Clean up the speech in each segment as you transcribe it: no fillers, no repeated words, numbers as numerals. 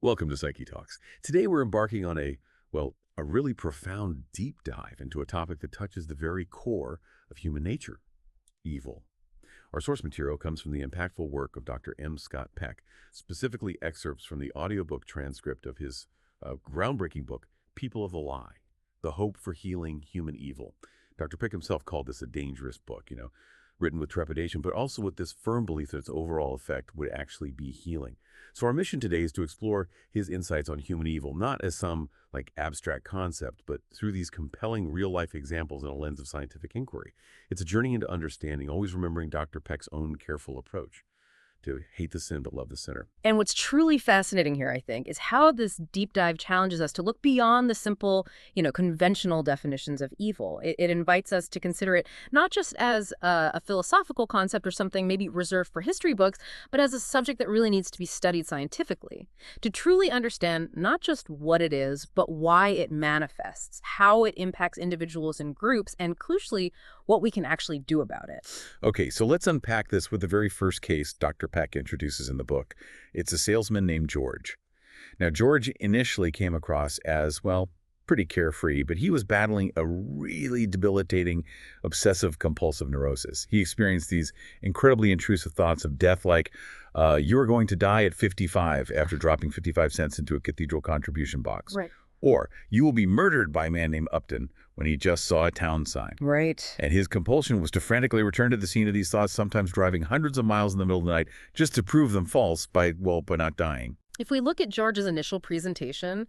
Welcome to Psyche Talks. Today we're embarking on a really profound deep dive into a topic that touches the very core of human nature, evil. Our source material comes from the impactful work of Dr. M. Scott Peck, specifically excerpts from the audiobook transcript of his groundbreaking book, People of the Lie, The Hope for Healing Human Evil. Dr. Peck himself called this a dangerous book, written with trepidation, but also with this firm belief that its overall effect would actually be healing. So our mission today is to explore his insights on human evil, not as some abstract concept, but through these compelling real-life examples in a lens of scientific inquiry. It's a journey into understanding, always remembering Dr. Peck's own careful approach to hate the sin but love the sinner. And what's truly fascinating here, I think, is how this deep dive challenges us to look beyond the simple, conventional definitions of evil. It invites us to consider it not just as a philosophical concept or something maybe reserved for history books, but as a subject that really needs to be studied scientifically. To truly understand not just what it is, but why it manifests, how it impacts individuals and groups, and crucially, what we can actually do about it. Okay, so let's unpack this with the very first case Dr. Peck introduces in the book. It's a salesman named George. Now, George initially came across as, pretty carefree, but he was battling a really debilitating obsessive-compulsive neurosis. He experienced these incredibly intrusive thoughts of death like, you are going to die at 55 after dropping 55 cents into a cathedral contribution box. Right. Or, you will be murdered by a man named Upton when he just saw a town sign. Right. And his compulsion was to frantically return to the scene of these thoughts, sometimes driving hundreds of miles in the middle of the night, just to prove them false by not dying. If we look at George's initial presentation,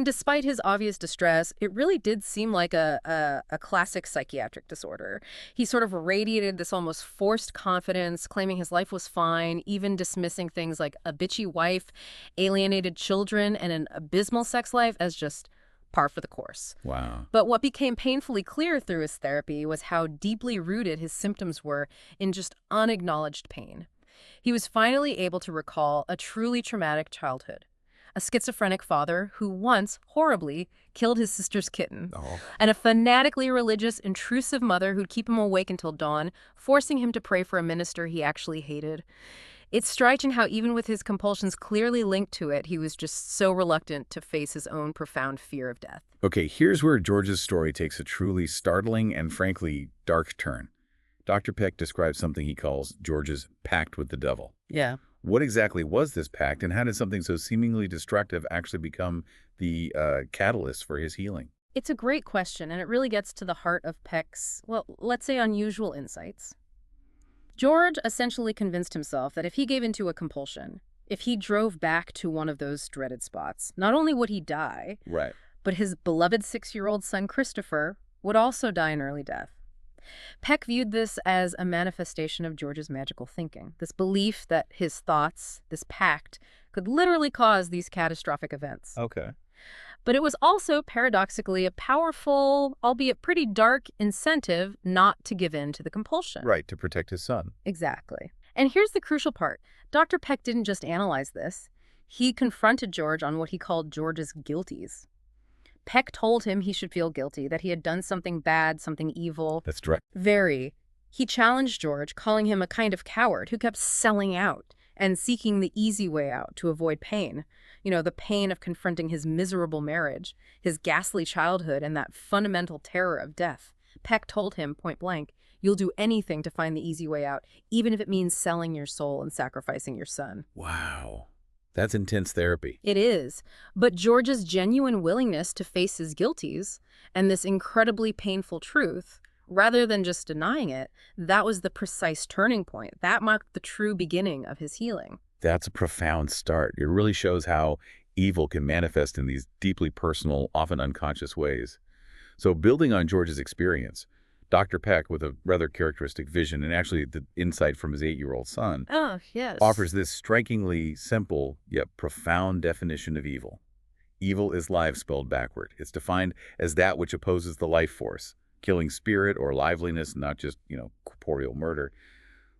despite his obvious distress, it really did seem like a classic psychiatric disorder. He sort of radiated this almost forced confidence, claiming his life was fine, even dismissing things like a bitchy wife, alienated children, and an abysmal sex life as just par for the course. Wow. But what became painfully clear through his therapy was how deeply rooted his symptoms were in just unacknowledged pain. He was finally able to recall a truly traumatic childhood, a schizophrenic father who once, horribly, killed his sister's kitten, and a fanatically religious, intrusive mother who'd keep him awake until dawn, forcing him to pray for a minister he actually hated. It's striking how even with his compulsions clearly linked to it, he was just so reluctant to face his own profound fear of death. Okay, here's where George's story takes a truly startling and frankly dark turn. Dr. Peck describes something he calls George's pact with the devil. Yeah. What exactly was this pact, and how did something so seemingly destructive actually become the catalyst for his healing? It's a great question, and it really gets to the heart of Peck's, let's say unusual insights. George essentially convinced himself that if he gave into a compulsion, if he drove back to one of those dreaded spots, not only would he die, Right. but his beloved 6-year-old son Christopher would also die an early death. Peck viewed this as a manifestation of George's magical thinking, this belief that his thoughts, this pact, could literally cause these catastrophic events. Okay. But it was also, paradoxically, a powerful, albeit pretty dark, incentive not to give in to the compulsion. Right, to protect his son. Exactly. And here's the crucial part. Dr. Peck didn't just analyze this. He confronted George on what he called George's guilties. Peck told him he should feel guilty, that he had done something bad, something evil. That's direct. Very. He challenged George, calling him a kind of coward who kept selling out and seeking the easy way out to avoid pain. The pain of confronting his miserable marriage, his ghastly childhood, and that fundamental terror of death. Peck told him point blank, you'll do anything to find the easy way out, even if it means selling your soul and sacrificing your son. Wow. That's intense therapy. It is. But George's genuine willingness to face his guilties and this incredibly painful truth, rather than just denying it, that was the precise turning point. That marked the true beginning of his healing. That's a profound start. It really shows how evil can manifest in these deeply personal, often unconscious ways. So building on George's experience, Dr. Peck, with a rather characteristic vision and actually the insight from his 8-year-old son, offers this strikingly simple yet profound definition of evil. Evil is life spelled backward. It's defined as that which opposes the life force, killing spirit or liveliness, not just, corporeal murder.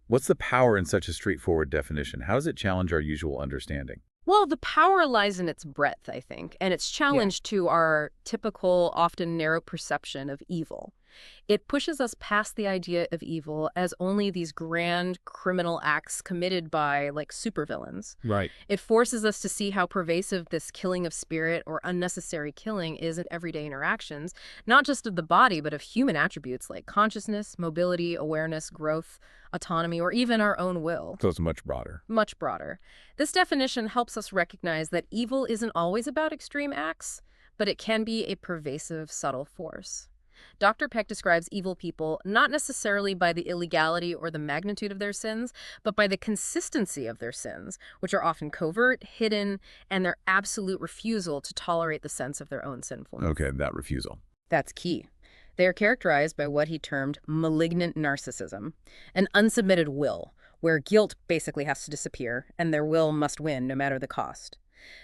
What's the power in such a straightforward definition? How does it challenge our usual understanding? Well, the power lies in its breadth, I think, and its challenge to our typical, often narrow perception of evil. It pushes us past the idea of evil as only these grand criminal acts committed by, like, supervillains. Right. It forces us to see how pervasive this killing of spirit or unnecessary killing is in everyday interactions, not just of the body, but of human attributes like consciousness, mobility, awareness, growth, autonomy, or even our own will. So it's much broader. Much broader. This definition helps us recognize that evil isn't always about extreme acts, but it can be a pervasive, subtle force. Dr. Peck describes evil people not necessarily by the illegality or the magnitude of their sins, but by the consistency of their sins, which are often covert, hidden, and their absolute refusal to tolerate the sense of their own sinfulness. Okay, that refusal. That's key. They are characterized by what he termed malignant narcissism, an unsubmitted will, where guilt basically has to disappear and their will must win no matter the cost.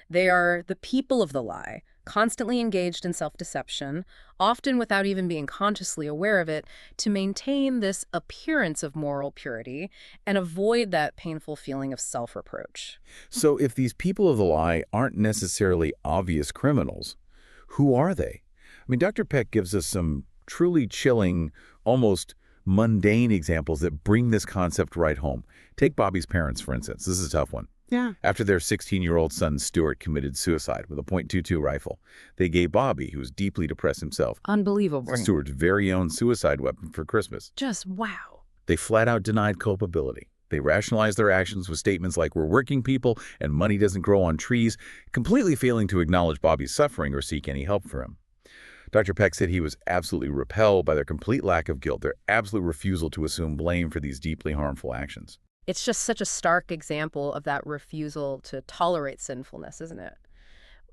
They are the people of the lie, constantly engaged in self-deception, often without even being consciously aware of it, to maintain this appearance of moral purity and avoid that painful feeling of self-reproach. So if these people of the lie aren't necessarily obvious criminals, who are they? I mean, Dr. Peck gives us some truly chilling, almost mundane examples that bring this concept right home. Take Bobby's parents, for instance. This is a tough one. Yeah. After their 16-year-old son, Stuart, committed suicide with a .22 rifle, they gave Bobby, who was deeply depressed himself, Unbelievable. Stuart's very own suicide weapon for Christmas. Just wow. They flat out denied culpability. They rationalized their actions with statements like, "We're working people and money doesn't grow on trees," completely failing to acknowledge Bobby's suffering or seek any help for him. Dr. Peck said he was absolutely repelled by their complete lack of guilt, their absolute refusal to assume blame for these deeply harmful actions. It's just such a stark example of that refusal to tolerate sinfulness, isn't it?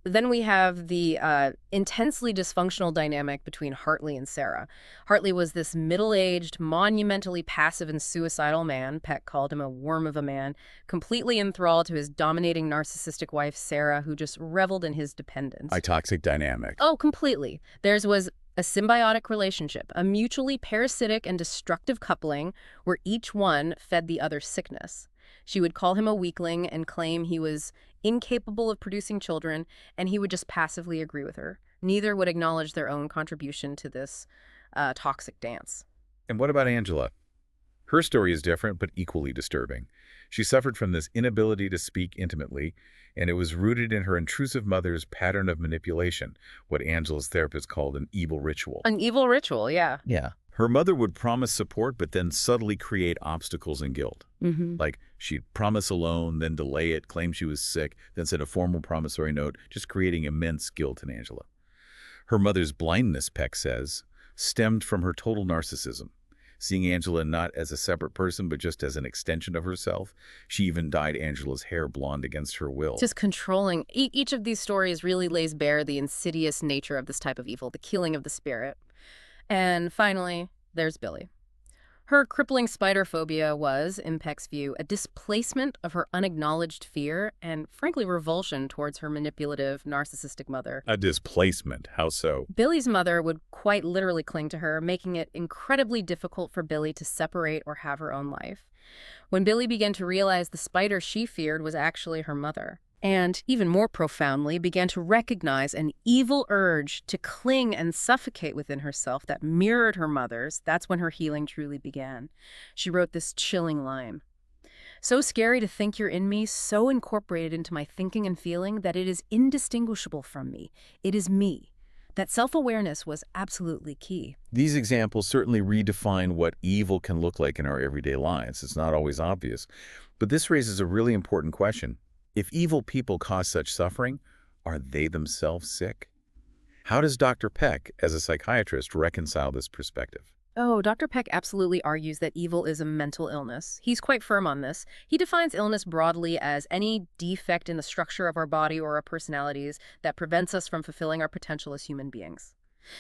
Then we have the intensely dysfunctional dynamic between Hartley and Sarah. Hartley was this middle-aged, monumentally passive and suicidal man. Peck called him a worm of a man, completely enthralled to his dominating narcissistic wife, Sarah, who just reveled in his dependence. A toxic dynamic. Oh, completely. Theirs was a symbiotic relationship, a mutually parasitic and destructive coupling where each one fed the other's sickness. She would call him a weakling and claim he was incapable of producing children, and he would just passively agree with her. Neither would acknowledge their own contribution to this toxic dance. And what about Angela? Her story is different, but equally disturbing. She suffered from this inability to speak intimately, and it was rooted in her intrusive mother's pattern of manipulation, what Angela's therapist called an evil ritual. An evil ritual, yeah. Yeah. Her mother would promise support, but then subtly create obstacles and guilt. Like, she'd promise a loan, then delay it, claim she was sick, then send a formal promissory note, just creating immense guilt in Angela. Her mother's blindness, Peck says, stemmed from her total narcissism. Seeing Angela not as a separate person, but just as an extension of herself. She even dyed Angela's hair blonde against her will. Just controlling. Each of these stories really lays bare the insidious nature of this type of evil, the killing of the spirit. And finally, there's Billy. Her crippling spider phobia was, in Peck's view, a displacement of her unacknowledged fear and, frankly, revulsion towards her manipulative, narcissistic mother. A displacement? How so? Billy's mother would quite literally cling to her, making it incredibly difficult for Billy to separate or have her own life. When Billy began to realize the spider she feared was actually her mother, and, even more profoundly, began to recognize an evil urge to cling and suffocate within herself that mirrored her mother's, that's when her healing truly began. She wrote this chilling line. "So scary to think you're in me, so incorporated into my thinking and feeling that it is indistinguishable from me. It is me." That self-awareness was absolutely key. These examples certainly redefine what evil can look like in our everyday lives. It's not always obvious. But this raises a really important question. If evil people cause such suffering, are they themselves sick? How does Dr. Peck, as a psychiatrist, reconcile this perspective? Oh, Dr. Peck absolutely argues that evil is a mental illness. He's quite firm on this. He defines illness broadly as any defect in the structure of our body or our personalities that prevents us from fulfilling our potential as human beings.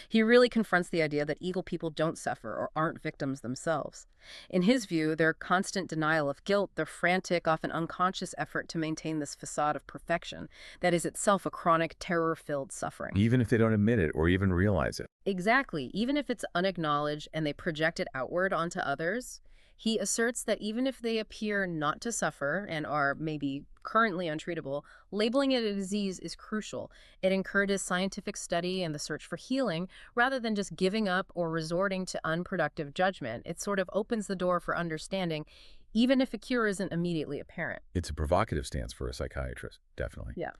He really confronts the idea that evil people don't suffer or aren't victims themselves. In his view, their constant denial of guilt, their frantic, often unconscious effort to maintain this facade of perfection, that is itself a chronic, terror-filled suffering. Even if they don't admit it or even realize it. Exactly. Even if it's unacknowledged and they project it outward onto others, He asserts that even if they appear not to suffer and are maybe currently untreatable, labeling it a disease is crucial. It encourages scientific study and the search for healing rather than just giving up or resorting to unproductive judgment. It sort of opens the door for understanding, even if a cure isn't immediately apparent. It's a provocative stance for a psychiatrist, definitely. Yeah.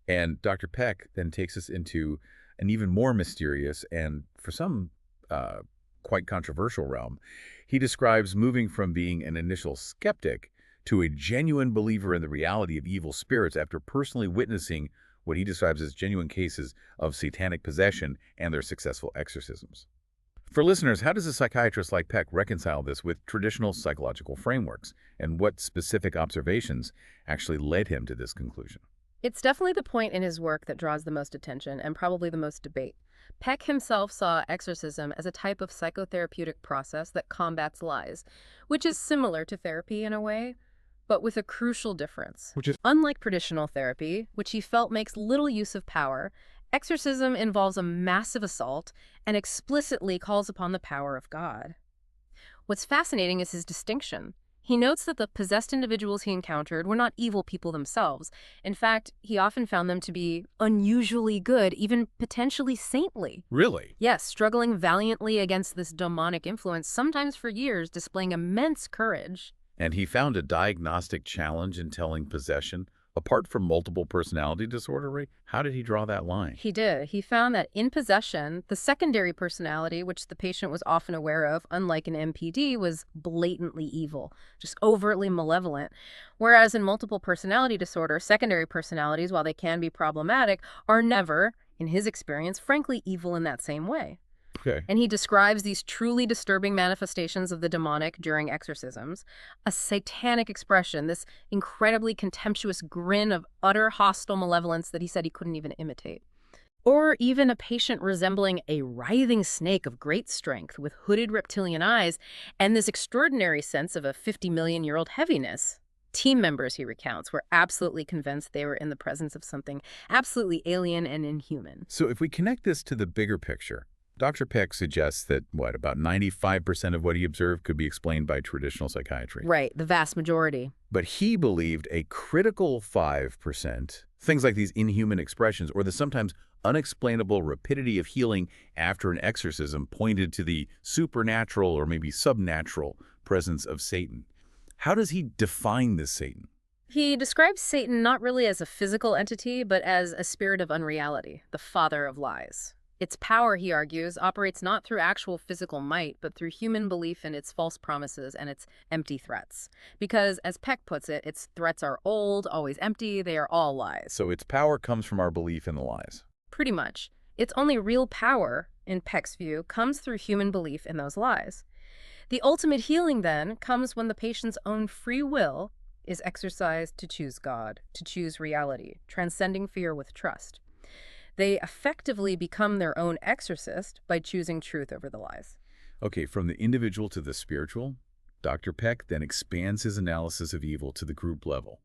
And Dr. Peck then takes us into an even more mysterious and, for some, quite controversial realm. He describes moving from being an initial skeptic to a genuine believer in the reality of evil spirits after personally witnessing what he describes as genuine cases of satanic possession and their successful exorcisms. For listeners, how does a psychiatrist like Peck reconcile this with traditional psychological frameworks, and what specific observations actually led him to this conclusion? It's definitely the point in his work that draws the most attention and probably the most debate. Peck himself saw exorcism as a type of psychotherapeutic process that combats lies, which is similar to therapy in a way, but with a crucial difference. Which is, Unlike traditional therapy, which he felt makes little use of power, exorcism involves a massive assault and explicitly calls upon the power of God. What's fascinating is his distinction. He notes that the possessed individuals he encountered were not evil people themselves. In fact, he often found them to be unusually good, even potentially saintly. really? Yes, struggling valiantly against this demonic influence, sometimes for years, displaying immense courage. And he found a diagnostic challenge in telling possession, apart from multiple personality disorder, Ray? How did he draw that line? He did. He found that in possession, the secondary personality, which the patient was often aware of, unlike an MPD, was blatantly evil, just overtly malevolent. Whereas in multiple personality disorder, secondary personalities, while they can be problematic, are never, in his experience, frankly evil in that same way. Okay. And he describes these truly disturbing manifestations of the demonic during exorcisms, a satanic expression, this incredibly contemptuous grin of utter hostile malevolence that he said he couldn't even imitate. Or even a patient resembling a writhing snake of great strength with hooded reptilian eyes and this extraordinary sense of a 50-million-year-old heaviness. Team members, he recounts, were absolutely convinced they were in the presence of something absolutely alien and inhuman. So if we connect this to the bigger picture, Dr. Peck suggests that, about 95% of what he observed could be explained by traditional psychiatry. Right, the vast majority. But he believed a critical 5%, things like these inhuman expressions or the sometimes unexplainable rapidity of healing after an exorcism, pointed to the supernatural or maybe subnatural presence of Satan. How does he define this Satan? He describes Satan not really as a physical entity, but as a spirit of unreality, the father of lies. Its power, he argues, operates not through actual physical might, but through human belief in its false promises and its empty threats. Because, as Peck puts it, its threats are old, always empty, they are all lies. So its power comes from our belief in the lies. Pretty much. Its only real power, in Peck's view, comes through human belief in those lies. The ultimate healing, then, comes when the patient's own free will is exercised to choose God, to choose reality, transcending fear with trust. They effectively become their own exorcist by choosing truth over the lies. Okay, from the individual to the spiritual, Dr. Peck then expands his analysis of evil to the group level.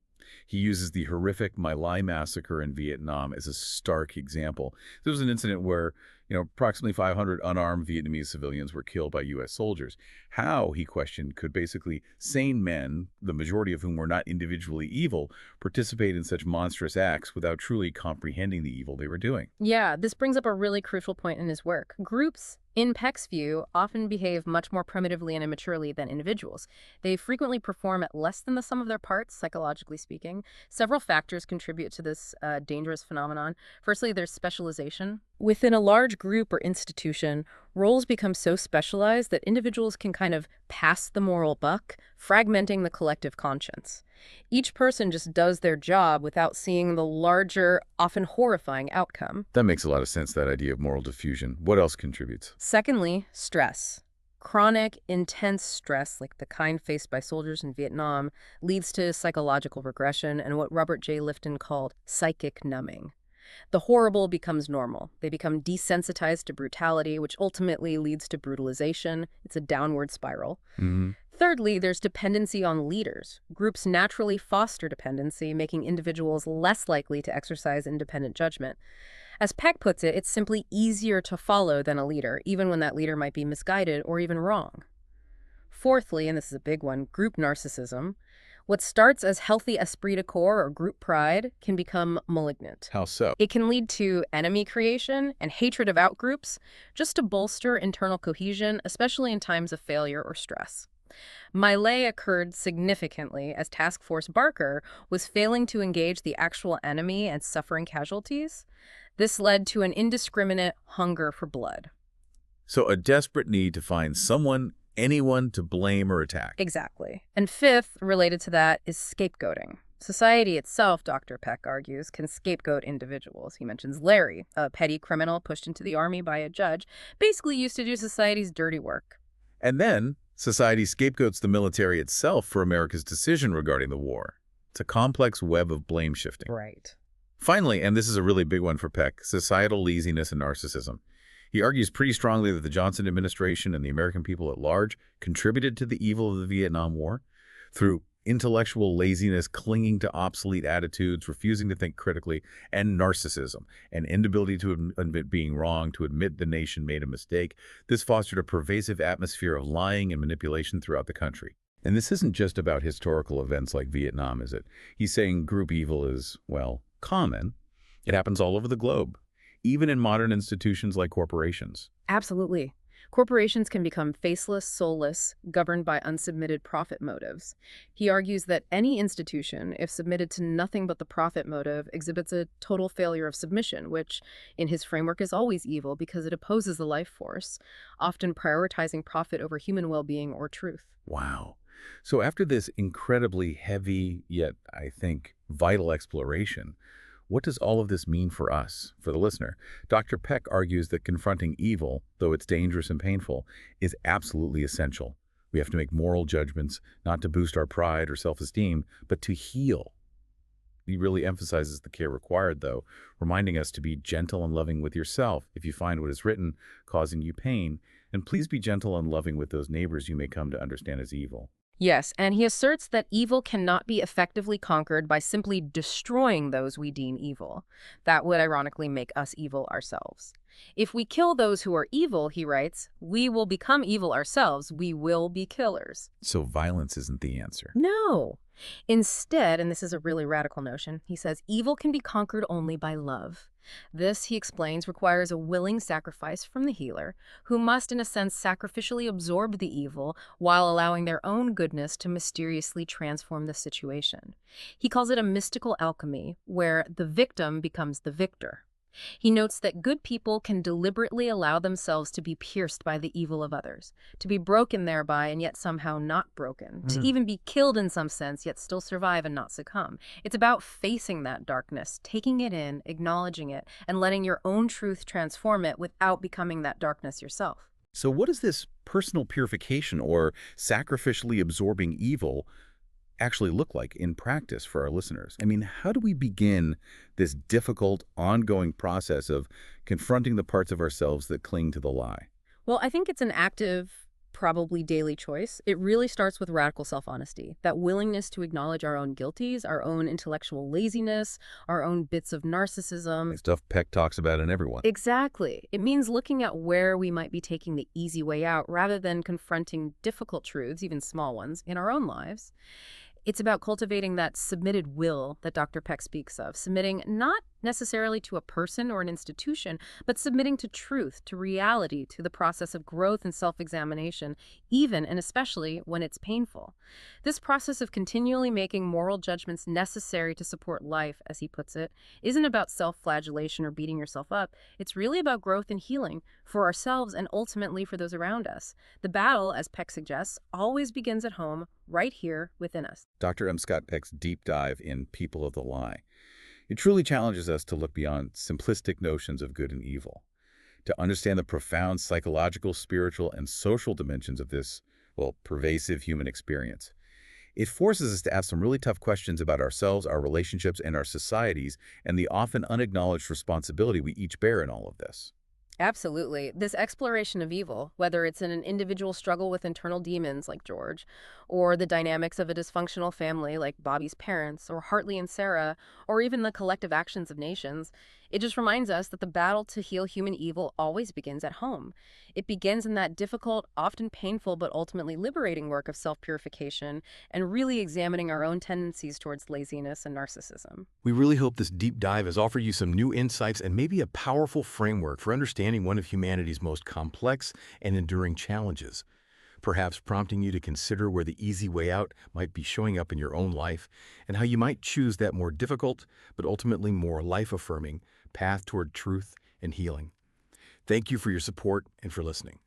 He uses the horrific My Lai massacre in Vietnam as a stark example. There was an incident where, approximately 500 unarmed Vietnamese civilians were killed by U.S. soldiers. How, he questioned, could basically sane men, the majority of whom were not individually evil, participate in such monstrous acts without truly comprehending the evil they were doing? Yeah, this brings up a really crucial point in his work. Groups, in Peck's view, often behave much more primitively and immaturely than individuals. They frequently perform at less than the sum of their parts, psychologically speaking. Several factors contribute to this dangerous phenomenon. Firstly, there's specialization. Within a large group or institution, roles become so specialized that individuals can kind of pass the moral buck, fragmenting the collective conscience. Each person just does their job without seeing the larger, often horrifying outcome. That makes a lot of sense, that idea of moral diffusion. What else contributes? Secondly, stress. Chronic, intense stress, like the kind faced by soldiers in Vietnam, leads to psychological regression and what Robert J. Lifton called psychic numbing. The horrible becomes normal. They become desensitized to brutality, which ultimately leads to brutalization. It's a downward spiral. Thirdly, there's dependency on leaders. Groups naturally foster dependency, making individuals less likely to exercise independent judgment. As Peck puts it, it's simply easier to follow than a leader, even when that leader might be misguided or even wrong. Fourthly, and this is a big one, group narcissism. What starts as healthy esprit de corps or group pride can become malignant. How so? It can lead to enemy creation and hatred of outgroups just to bolster internal cohesion, especially in times of failure or stress. Melee occurred significantly as Task Force Barker was failing to engage the actual enemy and suffering casualties. This led to an indiscriminate hunger for blood. So a desperate need to find someone, anyone to blame or attack. Exactly. And fifth, related to that, is scapegoating. Society itself, Dr. Peck argues, can scapegoat individuals. He mentions Larry, a petty criminal pushed into the army by a judge, basically used to do society's dirty work. And then society scapegoats the military itself for America's decision regarding the war. It's a complex web of blame shifting. Right. Finally, and this is a really big one for Peck, societal laziness and narcissism. He argues pretty strongly that the Johnson administration and the American people at large contributed to the evil of the Vietnam War through intellectual laziness, clinging to obsolete attitudes, refusing to think critically, and narcissism, an inability to admit being wrong, to admit the nation made a mistake. This fostered a pervasive atmosphere of lying and manipulation throughout the country. And this isn't just about historical events like Vietnam, is it? He's saying group evil is, well, common. It happens all over the globe, even in modern institutions like corporations. Absolutely. Corporations can become faceless, soulless, governed by unsubmitted profit motives. He argues that any institution, if submitted to nothing but the profit motive, exhibits a total failure of submission, which, in his framework, is always evil because it opposes the life force, often prioritizing profit over human well-being or truth. Wow. So after this incredibly heavy, yet I think vital exploration, what does all of this mean for us, for the listener? Dr. Peck argues that confronting evil, though it's dangerous and painful, is absolutely essential. We have to make moral judgments, not to boost our pride or self-esteem, but to heal. He really emphasizes the care required, though, reminding us to be gentle and loving with yourself if you find what is written causing you pain, and please be gentle and loving with those neighbors you may come to understand as evil. Yes, and he asserts that evil cannot be effectively conquered by simply destroying those we deem evil. That would ironically make us evil ourselves. If we kill those who are evil, he writes, we will become evil ourselves. We will be killers. So violence isn't the answer. No. Instead, and this is a really radical notion, he says evil can be conquered only by love. This, he explains, requires a willing sacrifice from the healer, who must, in a sense, sacrificially absorb the evil while allowing their own goodness to mysteriously transform the situation. He calls it a mystical alchemy, where the victim becomes the victor. He notes that good people can deliberately allow themselves to be pierced by the evil of others, to be broken thereby and yet somehow not broken, to even be killed in some sense yet still survive and not succumb. It's about facing that darkness, taking it in, acknowledging it, and letting your own truth transform it without becoming that darkness yourself. So what does this personal purification or sacrificially absorbing evil actually look like in practice for our listeners? I mean, how do we begin this difficult, ongoing process of confronting the parts of ourselves that cling to the lie? Well, I think it's an active, probably daily choice. It really starts with radical self-honesty, that willingness to acknowledge our own guilties, our own intellectual laziness, our own bits of narcissism. Stuff Peck talks about in everyone. Exactly. It means looking at where we might be taking the easy way out rather than confronting difficult truths, even small ones, in our own lives. It's about cultivating that submitted will that Dr. Peck speaks of, submitting not necessarily to a person or an institution, but submitting to truth, to reality, to the process of growth and self-examination, even and especially when it's painful. This process of continually making moral judgments necessary to support life, as he puts it, isn't about self-flagellation or beating yourself up. It's really about growth and healing for ourselves and ultimately for those around us. The battle, as Peck suggests, always begins at home, right here within us. Dr. M. Scott Peck's deep dive in People of the Lie. It truly challenges us to look beyond simplistic notions of good and evil, to understand the profound psychological, spiritual, and social dimensions of this, well, pervasive human experience. It forces us to ask some really tough questions about ourselves, our relationships, and our societies, and the often unacknowledged responsibility we each bear in all of this. Absolutely. This exploration of evil, whether it's in an individual struggle with internal demons like George, or the dynamics of a dysfunctional family like Bobby's parents, or Hartley and Sarah, or even the collective actions of nations, It just reminds us that the battle to heal human evil always begins at home. It begins in that difficult, often painful, but ultimately liberating work of self-purification and really examining our own tendencies towards laziness and narcissism. We really hope this deep dive has offered you some new insights and maybe a powerful framework for understanding one of humanity's most complex and enduring challenges, perhaps prompting you to consider where the easy way out might be showing up in your own life and how you might choose that more difficult, but ultimately more life-affirming path toward truth and healing. Thank you for your support and for listening.